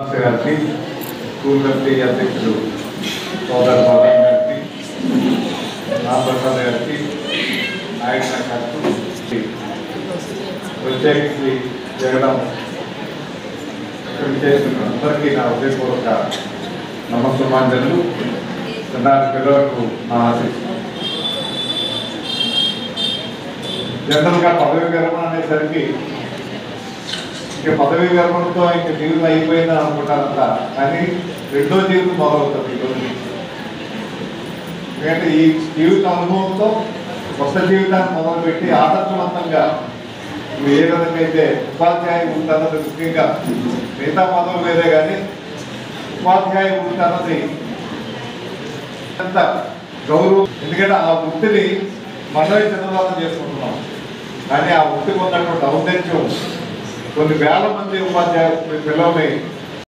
గారికి, school committee అధ్యక్షుడు సోదరు బాలన్ గారికి, నాగప్రసాద్ గారికి, నాయకుల గారికి, ప్రత్యేకించి జగడం చేస్తున్న అందరికీ నా హృదయపూర్వక నమస్సుమాంజలు. చిన్నారి పిల్లలకు నా ఆశిస్తున్నాను. జనరల్గా పదవి విరమణ అనేసరికి ఇంకా పదవి విరమణతో ఇంక జీవితం అయిపోయిందని అనుకుంటారంట, కానీ రెండో జీవితం మొదలవుతుంది ఈరోజు. ఎందుకంటే ఈ జీవిత అనుభవంతో కొత్త జీవితాన్ని మొదలుపెట్టి ఆదర్శవంతంగా నువ్వు ఏ విధంగా అయితే ఉపాధ్యాయ వృత్తి అన్నది ముఖ్యంగా మిగతా పదవులు వేరే, కానీ ఉపాధ్యాయ వృత్తి అన్నది ఎంత గౌరవం. ఎందుకంటే ఆ వృత్తిని మనమే చిన్నదానం చేసుకుంటున్నాం, కానీ ఆ వృత్తికి ఉన్నటువంటి ఔన్నత్యం కొన్ని వేల మంది ఉపాధ్యాయులు పిల్లల్ని